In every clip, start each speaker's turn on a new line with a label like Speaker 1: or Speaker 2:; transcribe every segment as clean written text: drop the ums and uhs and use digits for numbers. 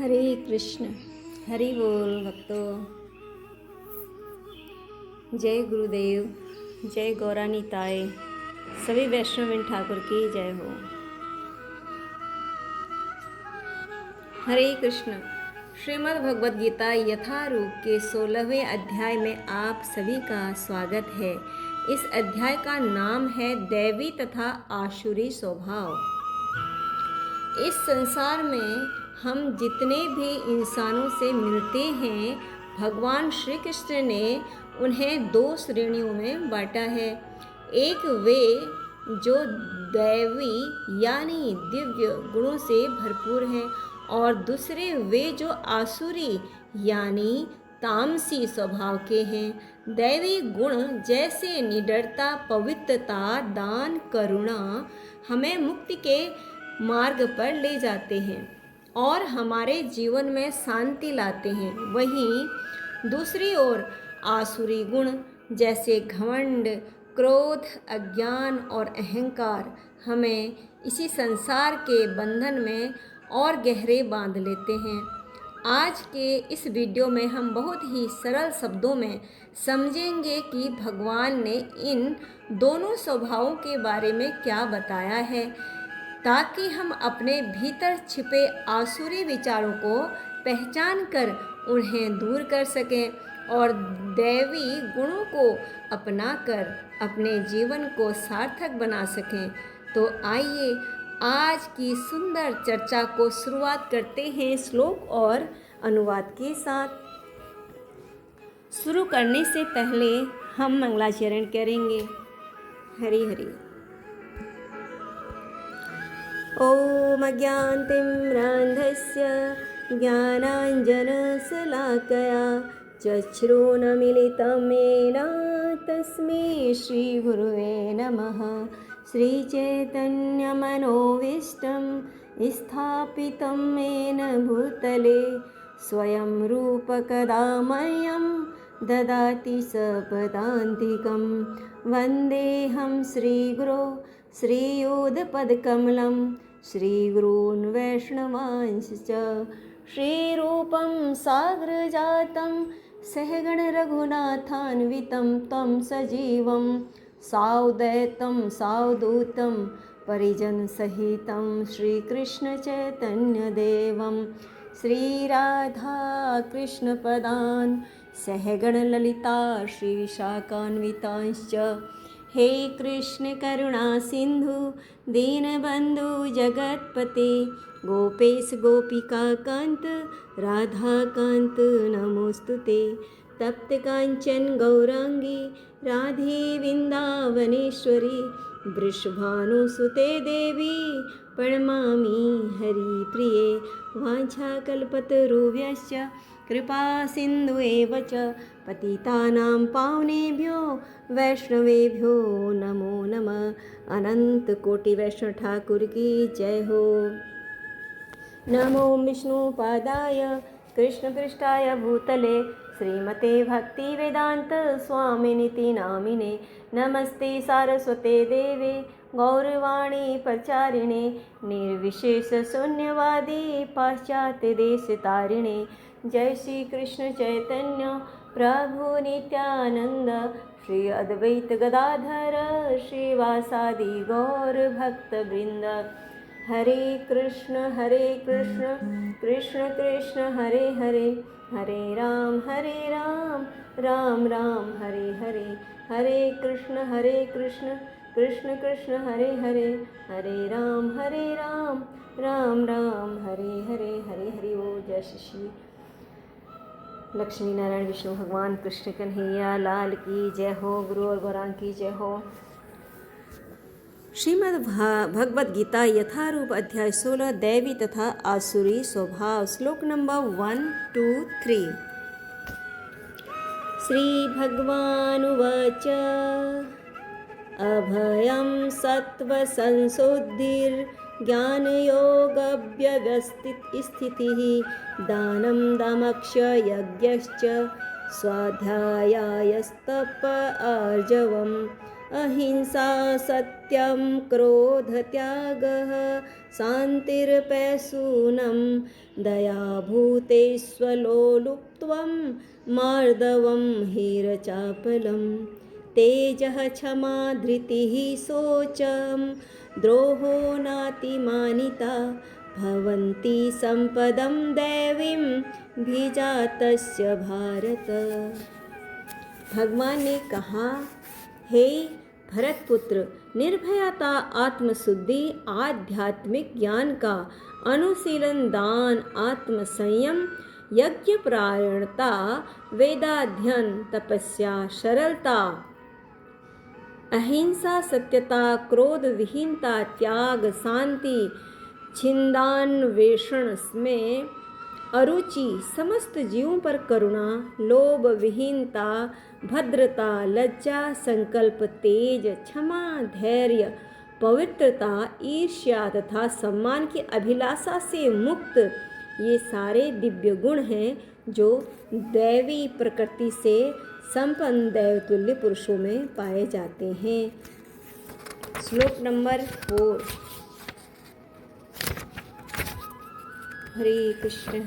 Speaker 1: हरे कृष्ण। हरि बोल भक्तों। जय गुरुदेव, जय गौरानिताय, सभी वैष्णव ठाकुर की जय हो। हरे कृष्ण। श्रीमद् भगवद गीता यथारूप के 16वें अध्याय में आप सभी का स्वागत है। इस अध्याय का नाम है दैवी तथा आसुरी स्वभाव। इस संसार में हम जितने भी इंसानों से मिलते हैं, भगवान श्री कृष्ण ने उन्हें दो श्रेणियों में बांटा है। एक वे जो दैवी यानी दिव्य गुणों से भरपूर हैं और दूसरे वे जो आसुरी यानी तामसी स्वभाव के हैं। दैवी गुण जैसे निडरता, पवित्रता, दान, करुणा हमें मुक्ति के मार्ग पर ले जाते हैं और हमारे जीवन में शांति लाते हैं। वहीं दूसरी ओर आसुरी गुण जैसे घमंड, क्रोध, अज्ञान और अहंकार हमें इसी संसार के बंधन में और गहरे बांध लेते हैं। आज के इस वीडियो में हम बहुत ही सरल शब्दों में समझेंगे कि भगवान ने इन दोनों स्वभावों के बारे में क्या बताया है, ताकि हम अपने भीतर छिपे आसुरी विचारों को पहचान कर उन्हें दूर कर सकें और दैवी गुणों को अपना कर अपने जीवन को सार्थक बना सकें। तो आइए आज की सुंदर चर्चा को शुरुआत करते हैं श्लोक और अनुवाद के साथ। शुरू करने से पहले हम मंगलाचरण करेंगे। हरि हरि। ॐ अज्ञानतिम्रान्धस्य ज्ञानाञ्जनशलाकया चक्षुरुन्मीलितं येन तस्मै श्रीगुरुवे नमः। श्रीचैतन्यमनोभीष्टं स्थापितं येन भूतले स्वयं रूपकदा मह्यं ददाति सपदान्तिकं। वन्देऽहं श्रीगुरो श्रीयुधपदकमलं श्रीगुरून् वैष्णवांश्च। श्रीरूपं साग्रजातं सहगणरघुनाथान्वितं तं सजीवं साद्वैतं सावधूतं परिजनसहितं श्रीकृष्णचैतन्यदेवं श्रीराधाकृष्णपदान् सहगणललिता श्रीविशाखान्वितांश्च। हे कृष्ण करुणा सिंधु दीनबंधु जगतपते गोपेश गोपिका कांत राधा कांत नमोस्तुते। तप्त कांचन गौरांगी राधे वृंदावनेश्वरी वृषभानुसुते देवी प्रणमामि हरिप्रिये। वाञ्छाकल्पतरुभ्यश्च कृपा सिन्धु एव च पतितानां पावनेभ्यो वैष्णवेभ्यो नमो नमः। अनंत कोटि वैष्णव ठाकुर की जय हो। नमो विष्णुपादाय कृष्णपृष्ठाय भूतले श्रीमते भक्तिवेदांत स्वामिनिति नामिने। नमस्ते सारस्वते देवे गौरवाणी प्रचारिणे निर्विशेष शून्यवादी पाश्चात्य देश तारिणे। जय श्री कृष्ण चैतन्य प्रभु नित्यानंद श्री अद्वैत गदाधर श्रीवासादि गौर भक्त वृंद। हरे कृष्ण कृष्ण कृष्ण हरे हरे, हरे राम राम राम हरे हरे। हरे कृष्ण कृष्ण कृष्ण हरे हरे, हरे राम राम राम हरे हरे। हरे हरि बोल। जय श्री लक्ष्मी नारायण विष्णु भगवान कृष्ण कन्हैया लाल की जय हो। गुरु और गौरांग की जय हो। श्रीमद् भगवद गीता यथारूप अध्याय 16 दैवी तथा आसुरी स्वभाव। श्लोक नंबर 1, 2, 3। श्री भगवानुवाच अभयं सत्त्वसंशुद्धिर्ज्ञानयोगव्यवस्थितिः दानं दमक्षयज्ञश्च स्वाध्यायास्तप आर्जवम् अहिंसा सत्यं क्रोधत्यागः शान्तिर्पैशूनं दयाभूतेष्वलोलुप्त्वं मार्दवं हीरचापलं तेजः क्षमा धृतिः शौचं द्रोहो नातिमानिता भवन्ति संपदं दैवीं भिजातस्य भारत। भगवान ने कहा, हे भरतपुत्र, निर्भयता, आत्मशुद्धि, आध्यात्मिक ज्ञान का अनुशीलन, दान, आत्मसंयम, यज्ञपरायणता, वेदाध्ययन, तपस्या, सरलता, अहिंसा, सत्यता, क्रोध विहीनता, त्याग, शांति, छिंदान्वेषण में अरुचि, समस्त जीवों पर करुणा, लोभ विहीनता, भद्रता, लज्जा, संकल्प, तेज, क्षमा, धैर्य, पवित्रता, ईर्ष्या तथा सम्मान की अभिलाषा से मुक्त, ये सारे दिव्य गुण हैं जो दैवी प्रकृति से संपन्न दैवतुल्य पुरुषों में पाए जाते हैं। श्लोक नंबर 4। हरे कृष्ण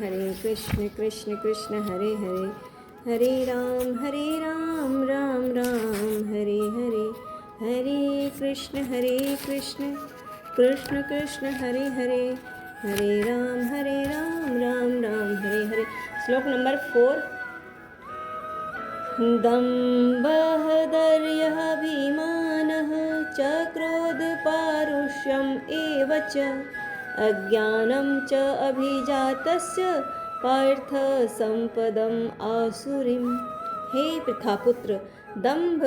Speaker 1: कृष्ण कृष्ण हरे हरे, हरे राम राम राम हरे हरे, हरे कृष्ण कृष्ण कृष्ण हरे हरे, हरे राम राम राम हरे हरे। श्लोक नंबर 4। दम्भः दर्यः अभिमानः च क्रोध पारुष्यम् एव च अज्ञानं च अभिजातस्य पार्थ संपदम् आसुरीम्। हे पृथापुत्र, दंभ,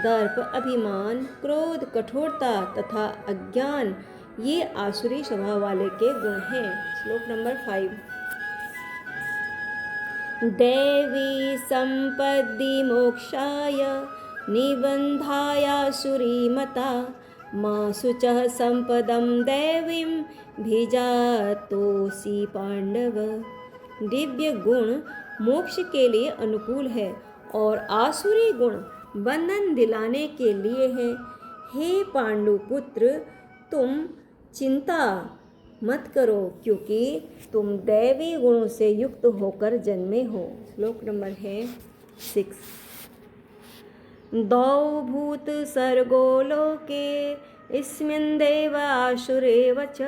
Speaker 1: दर्प, अभिमान, क्रोध, कठोरता तथा अज्ञान ये आसुरी स्वभाव वाले के गुण हैं। श्लोक नंबर 5। दैवी संपत्ति मोक्षाय निबन्धायासुरीमता मा शुचः संपदं दैवीं भिजातोऽसि पांडव। दिव्य गुण मोक्ष के लिए अनुकूल है और आसुरी गुण बंधन दिलाने के लिए है। हे पांडुपुत्र, तुम चिंता मत करो क्योंकि तुम दैवी गुणों से युक्त होकर जन्मे हो। श्लोक नंबर है 6। द्वौ भूत सर्गो लोके अस्मिन् देव आसुरेव च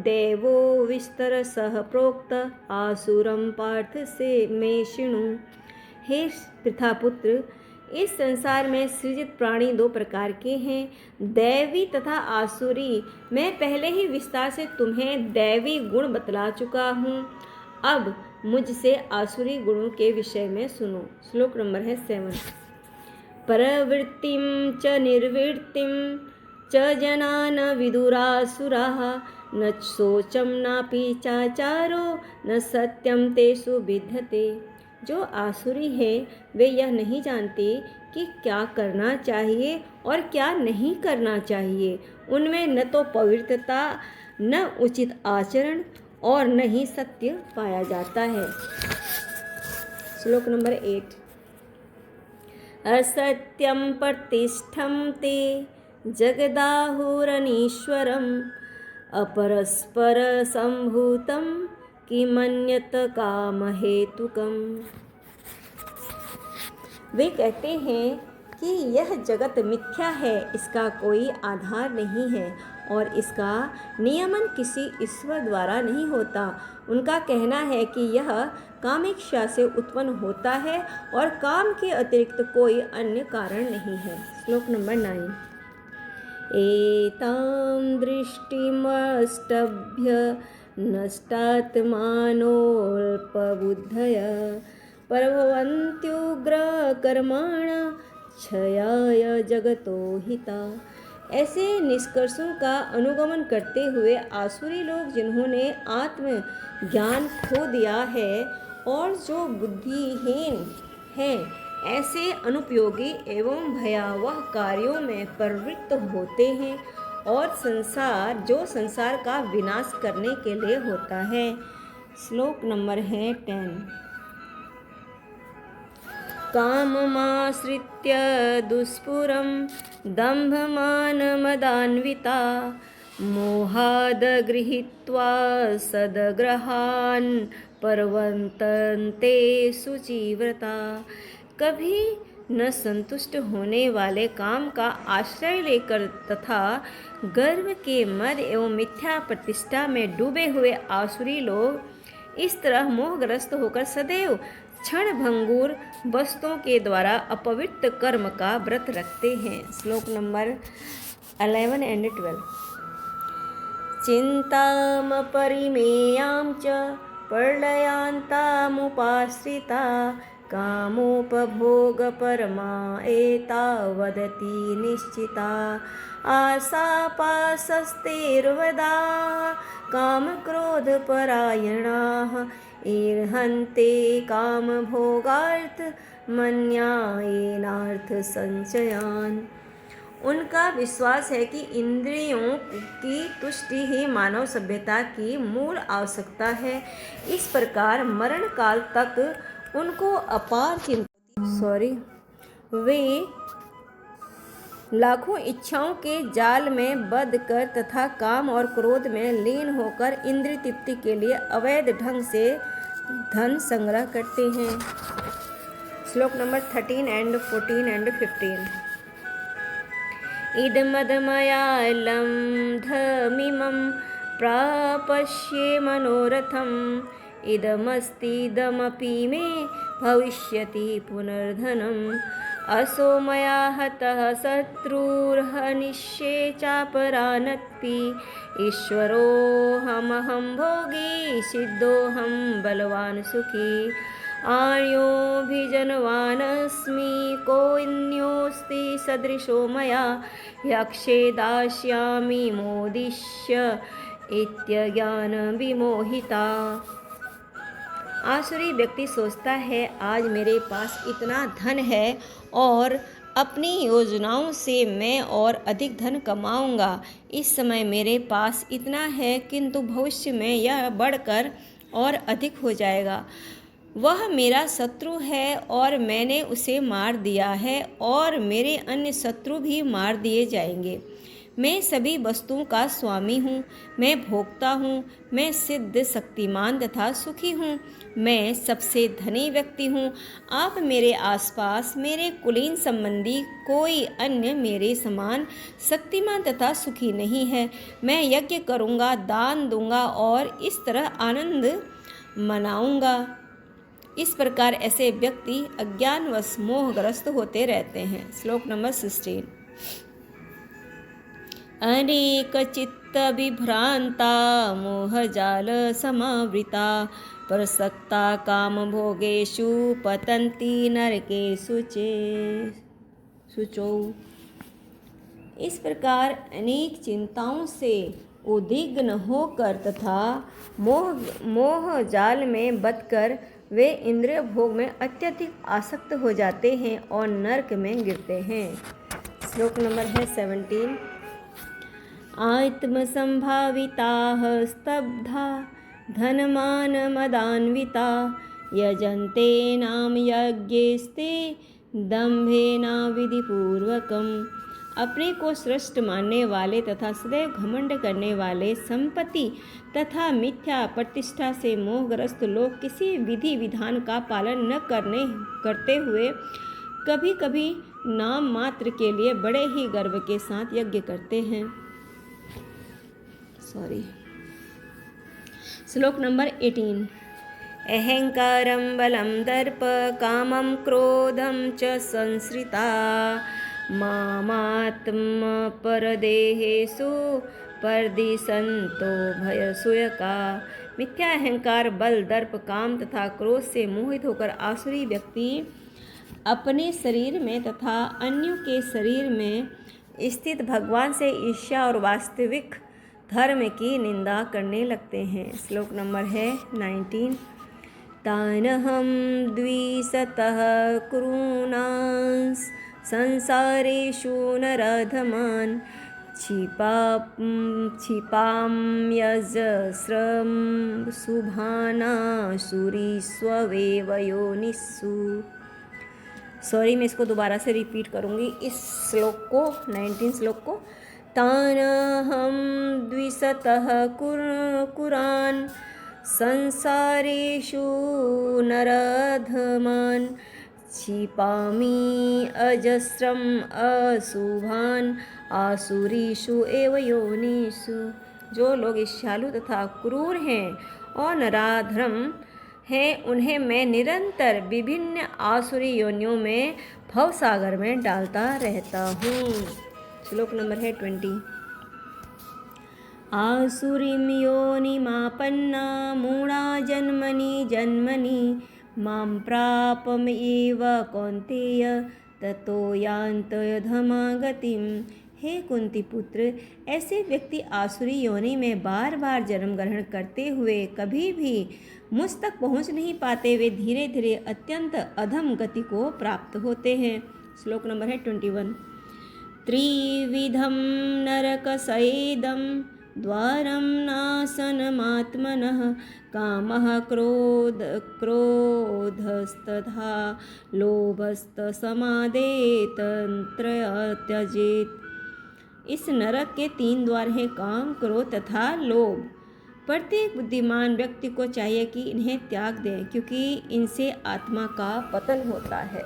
Speaker 1: देवो विस्तरसः प्रोक्त आसुरं पार्थ से मे शृणु। हे पृथापुत्र, इस संसार में सृजित प्राणी 2 प्रकार के हैं, दैवी तथा आसुरी। मैं पहले ही विस्तार से तुम्हें दैवी गुण बतला चुका हूँ। अब मुझसे आसुरी गुणों के विषय में सुनो। श्लोक नंबर है 7। प्रवृत्तिं च निर्वृत्तिं च जना न विदुरासुराः न शोचं नापि चाचारो न सत्यं तेषु विद्यते। जो आसुरी है वे यह नहीं जानते कि क्या करना चाहिए और क्या नहीं करना चाहिए। उनमें न तो पवित्रता, न उचित आचरण और न ही सत्य पाया जाता है। श्लोक नंबर 8। असत्यं प्रतिष्ठं ते जगदाहुरनीश्वरम् अपरस्पर संभूतं किमन्यत कामहेतुकम्। वे कहते हैं कि यह जगत मिथ्या है, इसका कोई आधार नहीं है और इसका नियमन किसी ईश्वर द्वारा नहीं होता। उनका कहना है कि यह कामेच्छा से उत्पन्न होता है और काम के अतिरिक्त कोई अन्य कारण नहीं है। श्लोक नंबर 9। एतां दृष्टिमष्टभ्य नष्टात्मानोऽल्पबुद्धय प्रभवन्त्युग्रकर्माण क्षयाय जगतो हिता। ऐसे निष्कर्षों का अनुगमन करते हुए आसुरी लोग जिन्होंने आत्म ज्ञान खो दिया है और जो बुद्धिहीन हैं, ऐसे अनुपयोगी एवं भयावह कार्यों में प्रवृत्त होते हैं और संसार का विनाश करने के लिए होता है। श्लोक नंबर है 10। काममाश्रित्य दुष्पुरं दम्भमानमदान्विता मोहाद् गृहीत्वा सद्ग्रहान् प्रवर्तन्ते शुचिव्रता। कभी न संतुष्ट होने वाले काम का आश्रय लेकर तथा गर्व के मद एवं मिथ्या प्रतिष्ठा में डूबे हुए आसुरी लोग इस तरह मोहग्रस्त होकर सदैव क्षण भंगुर वस्तुओं के द्वारा अपवित्र कर्म का व्रत रखते हैं। श्लोक नंबर 11 एंड 12। चिंताम परिमेयां च प्रलयान्तामुपाश्रिता कामोपभोग परमा एतावदति निश्चिता आशापाशस्तेर्वदा कामक्रोधपरायणाः ईर्हन्ते कामभोगार्थ मन्यायेनार्थ संचयान्। उनका विश्वास है कि इंद्रियों की तुष्टि ही मानव सभ्यता की मूल आवश्यकता है। इस प्रकार मरण काल तक उनको अपार चिंता वे लाखों इच्छाओं के जाल में बंध कर तथा काम और क्रोध में लीन होकर इंद्रिय तृप्ति के लिए अवैध ढंग से धन संग्रह करते हैं। श्लोक नंबर 13 एंड 14 एंड 15। इदमदमया लब्धमिमं प्रापश्ये मनोरथम् इदमस्तीदमपि मे भविष्यति पुनर्धनम् असो मया हतः शत्रुर्हनिष्ये चापरानत्पि ईश्वरोऽहमहं भोगी सिद्धोऽहं बलवान् सुखी आर्योऽभिजनवानस्मि कोऽन्योऽस्ति सदृशो मया यक्षे दास्यामि मोदिष्य इत्यज्ञान विमोहिता। आसुरी व्यक्ति सोचता है आज मेरे पास इतना धन है और अपनी योजनाओं से मैं और अधिक धन कमाऊंगा। इस समय मेरे पास इतना है किंतु भविष्य में यह बढ़कर और अधिक हो जाएगा। वह मेरा शत्रु है और मैंने उसे मार दिया है और मेरे अन्य शत्रु भी मार दिए जाएंगे। मैं सभी वस्तुओं का स्वामी हूँ, मैं भोक्ता हूँ, मैं सिद्ध शक्तिमान तथा सुखी हूँ, मैं सबसे धनी व्यक्ति हूँ। आप मेरे आसपास मेरे कुलीन संबंधी कोई अन्य मेरे समान शक्तिमान तथा सुखी नहीं है। मैं यज्ञ करूँगा, दान दूंगा और इस तरह आनंद मनाऊंगा। इस प्रकार ऐसे व्यक्ति अज्ञानवश मोहग्रस्त होते रहते हैं। श्लोक नंबर 16। अनेक चित्त विभ्रांता मोहजाल समावृता प्रसक्ता काम भोगेषु पतन्ति नरकेषु शुचौ। इस प्रकार अनेक चिंताओं से उद्विग्न होकर तथा मोह जाल में बंधकर वे इंद्रिय भोग में अत्यधिक आसक्त हो जाते हैं और नरक में गिरते हैं। श्लोक नंबर है 17। आत्मसंभाविताः स्तब्धा धनमानमदान्विता यजन्ते नाम यज्ञेस्ते दम्भेना विधिपूर्वकम्। अपने को श्रेष्ठ मानने वाले तथा सदैव घमंड करने वाले संपत्ति तथा मिथ्या प्रतिष्ठा से मोहग्रस्त लोग किसी विधि विधान का पालन न करते हुए कभी कभी नाम मात्र के लिए बड़े ही गर्व के साथ यज्ञ करते हैं। श्लोक नंबर 18। अहंकारं बलं दर्प कामं क्रोधं च संश्रिता मामात्मपरदेहेषु परदिशन्तो भयसूयका। मिथ्या अहंकार, बल, दर्प, काम तथा क्रोध से मोहित होकर आसुरी व्यक्ति अपने शरीर में तथा अन्यों के शरीर में स्थित भगवान से ईर्ष्या और वास्तविक धर्म की निंदा करने लगते हैं। श्लोक नंबर है 19। तानहं द्विषतः कुरूणांस् संसारेषु नराधमान् क्षिपाम्यजस्रं शुभानासुरीष्वेव योनिषु। सॉरी, मैं इसको दोबारा से रिपीट करूँगी इस श्लोक को, 19 श्लोक को। तानहं द्विशतः कुरान संसारेषु नराधमान् क्षिपामि अजस्रम अशुभान् आसुरीषु एव योनिषु। जो लोग ईर्ष्यालु तथा क्रूर हैं और नराधम हैं, उन्हें मैं निरंतर विभिन्न आसुरी योनियों में भवसागर में डालता रहता हूँ। श्लोक नंबर है 20। आसुरीं योनिमापन्ना मूढा जन्मनि जन्मनि मां प्रापमेव कौन्तेय ततो यान्त्यधमागतिम्। हे कुंती पुत्र, ऐसे व्यक्ति आसुरी योनि में बार बार जन्म ग्रहण करते हुए कभी भी मुझ तक पहुँच नहीं पाते। वे धीरे धीरे अत्यंत अधम गति को प्राप्त होते हैं। श्लोक नंबर है 21। त्रिविधं नरकसेदं द्वारं नाशनमात्मनः कामः क्रोधस्तथा लोभस्तमादेतन्त्रयः त्यजेत्। इस नरक के 3 द्वार हैं, काम, क्रोध तथा लोभ। प्रत्येक बुद्धिमान व्यक्ति को चाहिए कि इन्हें त्याग दें, क्योंकि इनसे आत्मा का पतन होता है।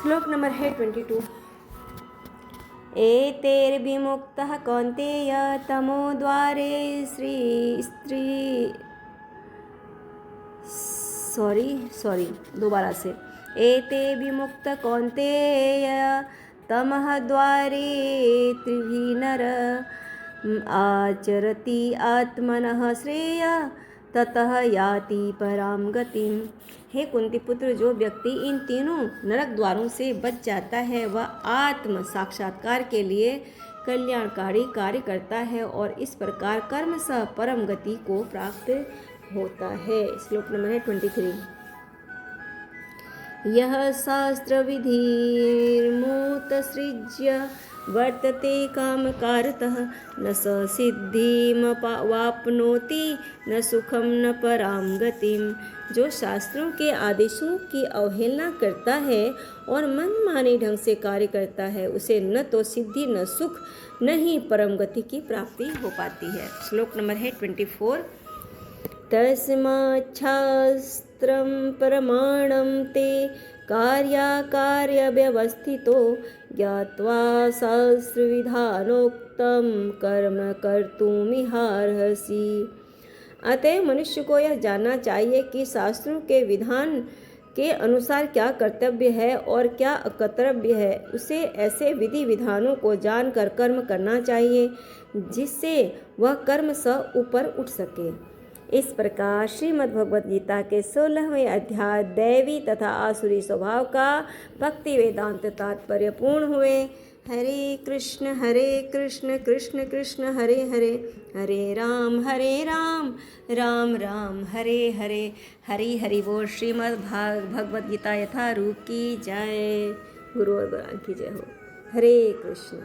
Speaker 1: श्लोक नंबर है 22। एतैर्विमुक्तः कौन्तेय तमोद्वारे दोबारा से। एते विमुक्त कौन्तेय तमः द्वारे त्रिभिः नर आचरति आत्मनः श्रेय ततः याति पराम गतिम्। हे कुंती पुत्र, जो व्यक्ति इन तीनों नरक द्वारों से बच जाता है वह आत्म साक्षात्कार के लिए कल्याणकारी कार्य करता है और इस प्रकार कर्म सह परम गति को प्राप्त होता है। श्लोक नंबर है 23। यह शास्त्र विधिर्मुतसृज्य वर्तते कामकारतः न स सिद्धिमवाप्नोति न सुखम न पराम गतिम। जो शास्त्रों के आदेशों की अवहेलना करता है और मनमाने ढंग से कार्य करता है, उसे न तो सिद्धि न सुख न ही परम गति की प्राप्ति हो पाती है। श्लोक नंबर है 24। तस्माच्छास्त्रं परमाणं ते कार्याकार्यव्यवस्थितो ज्ञात्वा शास्त्रविधानोक्तं कर्म कर्तुमिहार्हसि। अतः मनुष्य को यह जानना चाहिए कि शास्त्रों के विधान के अनुसार क्या कर्तव्य है और क्या अकर्तव्य है। उसे ऐसे विधि विधानों को जानकर कर्म करना चाहिए जिससे वह कर्म से ऊपर उठ सके। इस प्रकार श्रीमद् भगवद गीता के 16वें अध्याय दैवी तथा आसुरी स्वभाव का भक्ति वेदांत तात्पर्य पूर्ण हुए। हरे कृष्ण कृष्ण कृष्ण हरे हरे, हरे राम राम राम हरे हरे। हरि हरि बोल। श्रीमद् भगवद गीता यथारूप की जय। गुरु और बरान की जय हो। हरे कृष्ण।